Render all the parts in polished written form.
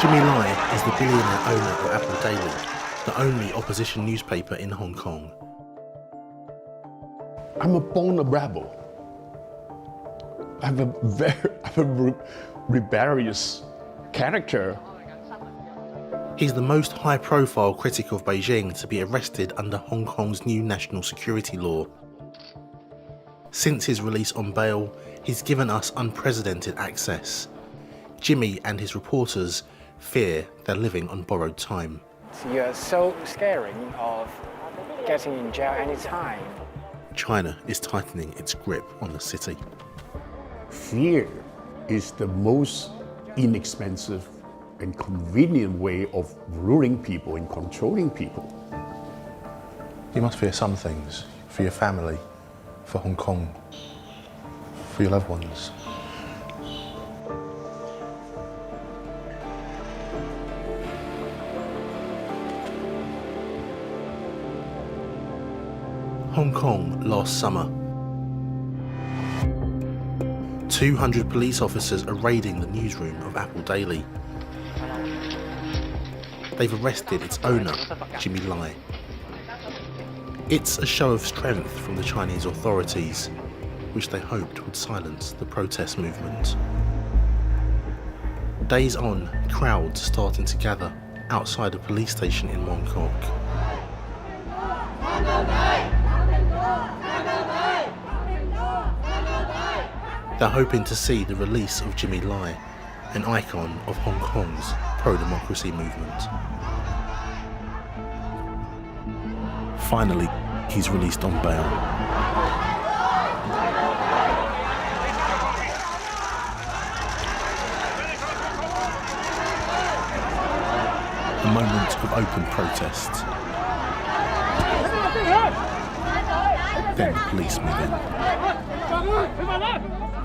Jimmy Lai is the billionaire owner of Apple Daily, the only opposition newspaper in Hong Kong. I'm a born rebel. I'm a rebellious character. He's the most high-profile critic of Beijing to be arrested under Hong Kong's new national security law. Since his release on bail, he's given us unprecedented access. Jimmy and his reporters fear they're living on borrowed time. You're so scaring of getting in jail anytime. China is tightening its grip on the city. Fear is the most inexpensive and convenient way of ruling people and controlling people. You must fear some things, for your family, for Hong Kong, for your loved ones. Hong Kong last summer. 200 police officers are raiding the newsroom of Apple Daily. They've arrested its owner, Jimmy Lai. It's a show of strength from the Chinese authorities, which they hoped would silence the protest movement. Days on, crowds starting to gather outside a police station in Mongkok. They're hoping to see the release of Jimmy Lai, an icon of Hong Kong's pro-democracy movement. Finally, he's released on bail. A moment of open protest. Then the police move in.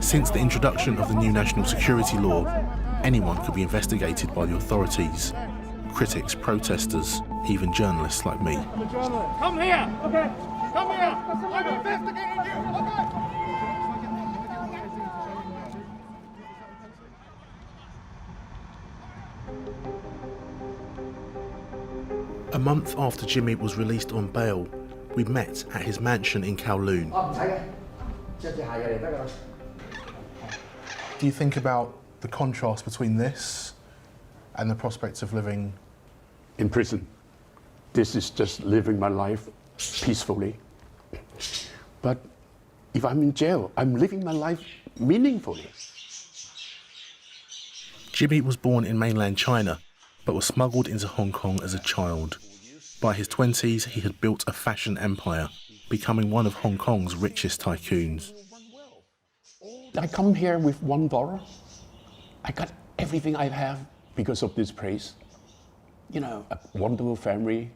Since the introduction of the new national security law, anyone could be investigated by the authorities. Critics, protesters, even journalists like me. Come here! Okay, come here! I'm investigating you! Okay. A month after Jimmy was released on bail, we met at his mansion in Kowloon. Do you think about the contrast between this and the prospects of living in prison? This is just living my life peacefully. But if I'm in jail, I'm living my life meaningfully. Jimmy was born in mainland China, but was smuggled into Hong Kong as a child. By his 20s, he had built a fashion empire, becoming one of Hong Kong's richest tycoons. I come here with $1. I got everything I have because of this place. You know, a wonderful family.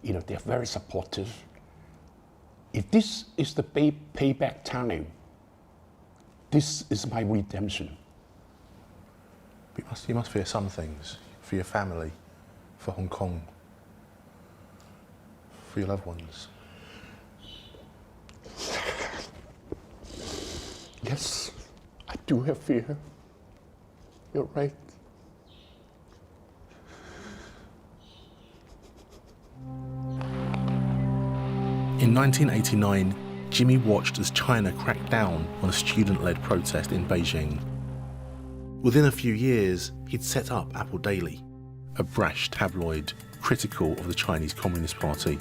You know, they're very supportive. If this is the payback time, this is my redemption. You must fear some things, for your family, for Hong Kong, for your loved ones. Yes, I do have fear. You're right. In 1989, Jimmy watched as China cracked down on a student-led protest in Beijing. Within a few years, he'd set up Apple Daily, a brash tabloid critical of the Chinese Communist Party.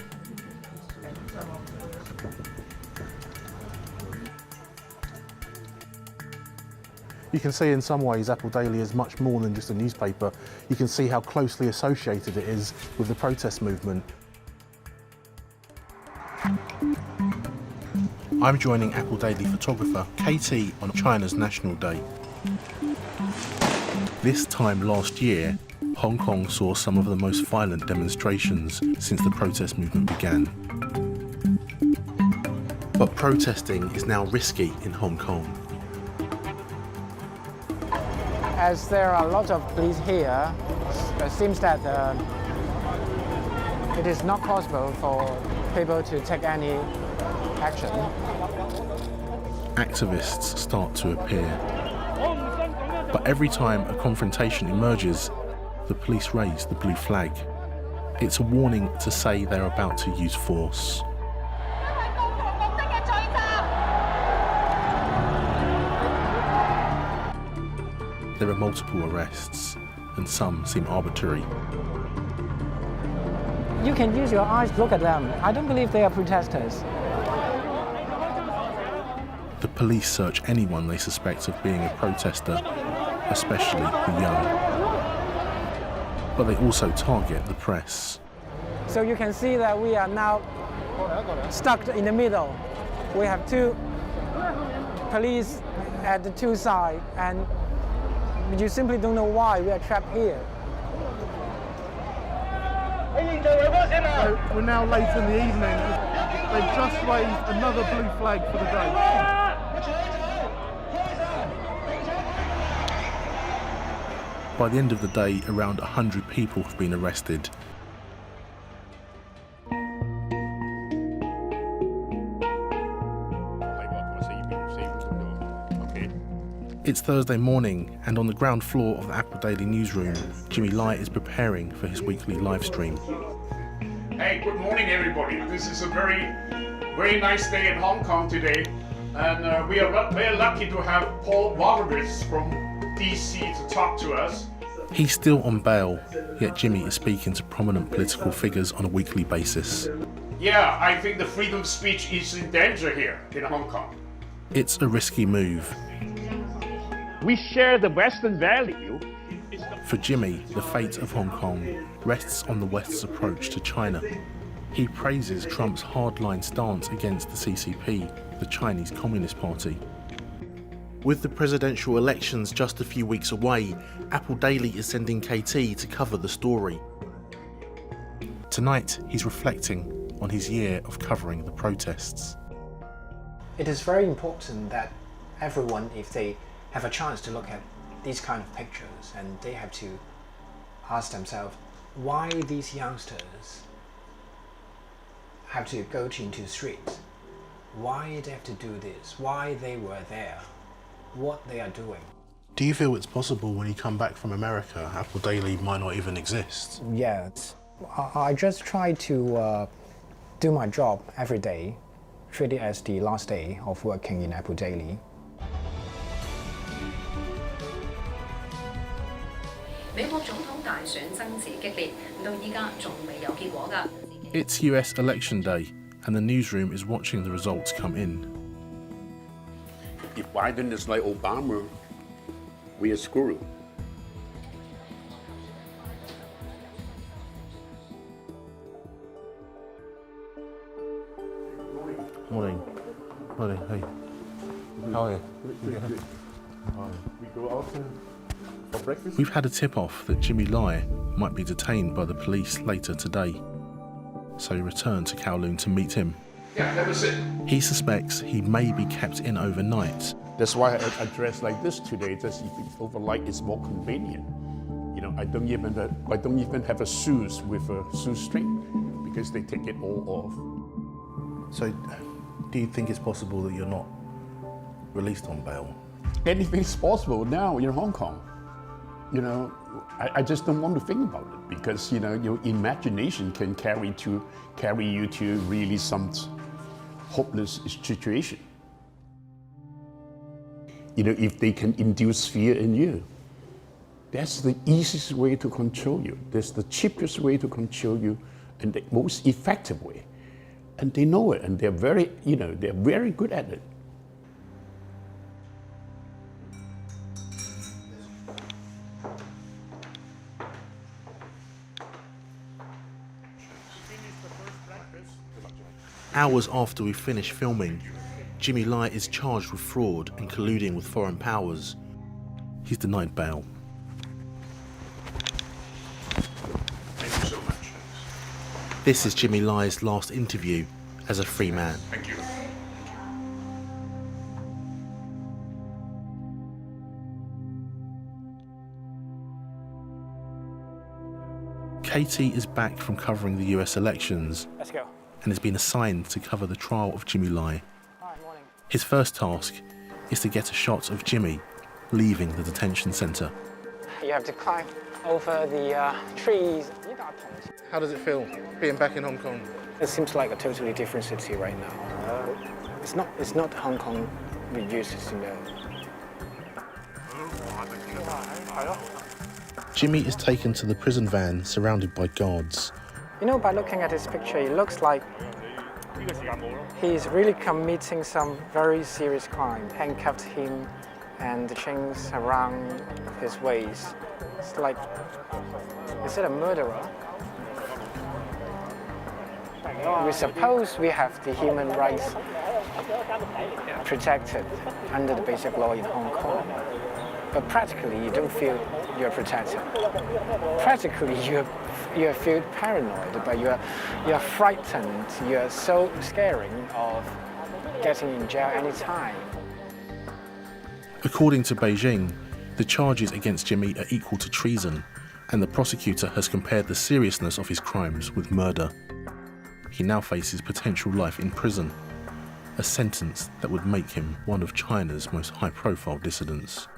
You can see in some ways Apple Daily is much more than just a newspaper. You can see how closely associated it is with the protest movement. I'm joining Apple Daily photographer KT on China's National Day. This time last year, Hong Kong saw some of the most violent demonstrations since the protest movement began. But protesting is now risky in Hong Kong. As there are a lot of police here, it seems that it is not possible for people to take any action. Activists start to appear. But every time a confrontation emerges, the police raise the blue flag. It's a warning to say they're about to use force. There are multiple arrests, and some seem arbitrary. You can use your eyes to look at them. I don't believe they are protesters. The police search anyone they suspect of being a protester, especially the young. But they also target the press. So you can see that we are now stuck in the middle. We have two police at the two sides, and you simply don't know why we are trapped here. So we're now late in the evening. They've just raised another blue flag for the day. By the end of the day, around 100 people have been arrested. It's Thursday morning, and on the ground floor of the Apple Daily newsroom, Jimmy Lai is preparing for his weekly live stream. Hey, good morning, everybody. This is a very nice day in Hong Kong today, and we are very lucky to have Paul Wolowitz from DC to talk to us. He's still on bail, yet Jimmy is speaking to prominent political figures on a weekly basis. Yeah, I think the freedom of speech is in danger here in Hong Kong. It's a risky move. We share the Western value. For Jimmy, the fate of Hong Kong rests on the West's approach to China. He praises Trump's hardline stance against the CCP, the Chinese Communist Party. With the presidential elections just a few weeks away, Apple Daily is sending KT to cover the story. Tonight, he's reflecting on his year of covering the protests. It is very important that everyone, if they have a chance to look at these kind of pictures, and they have to ask themselves why these youngsters have to go into the streets, why they have to do this, why they were there, what they are doing. Do you feel it's possible when you come back from America, Apple Daily might not even exist? Yeah, I just try to do my job every day, treat it as the last day of working in Apple Daily. It's US election day, and the newsroom is watching the results come in. If Biden is like Obama, we are screwed. Morning. Morning. Hey. How are you? We go out for breakfast. We've had a tip-off that Jimmy Lai might be detained by the police later today, so we return to Kowloon to meet him. Yeah, that was it. He suspects he may be kept in overnight. That's why I dress like this today. Just if it's overnight, it's more convenient. You know, I don't even have a shoes with a shoestring because they take it all off. So, do you think it's possible that you're not released on bail? Anything's possible now in Hong Kong. You know, I just don't want to think about it because, you know, your imagination can carry you to really some hopeless situation. You know, if they can induce fear in you, that's the easiest way to control you. That's the cheapest way to control you and the most effective way. And they know it, and they're very good at it. Hours after we finish filming, Jimmy Lai is charged with fraud and colluding with foreign powers. He's denied bail. Thank you so much. This is Jimmy Lai's last interview as a free man. Thank you. KT is back from covering the US elections Let's go. and has been assigned to cover the trial of Jimmy Lai. Hi, morning. His first task is to get a shot of Jimmy leaving the detention centre. You have to climb over the trees. How does it feel being back in Hong Kong? It seems like a totally different city right now. It's not Hong Kong we used to know. Jimmy is taken to the prison van surrounded by guards. You know, by looking at his picture, it looks like he's really committing some very serious crime. Handcuffed him and the chains around his waist. It's like, is it a murderer? We suppose we have the human rights protected under the basic law in Hong Kong. But practically, you don't feel you're protected. Practically, you feel paranoid, but you're frightened. You're so scaring of getting in jail any time. According to Beijing, the charges against Jimmy are equal to treason, and the prosecutor has compared the seriousness of his crimes with murder. He now faces potential life in prison, a sentence that would make him one of China's most high-profile dissidents.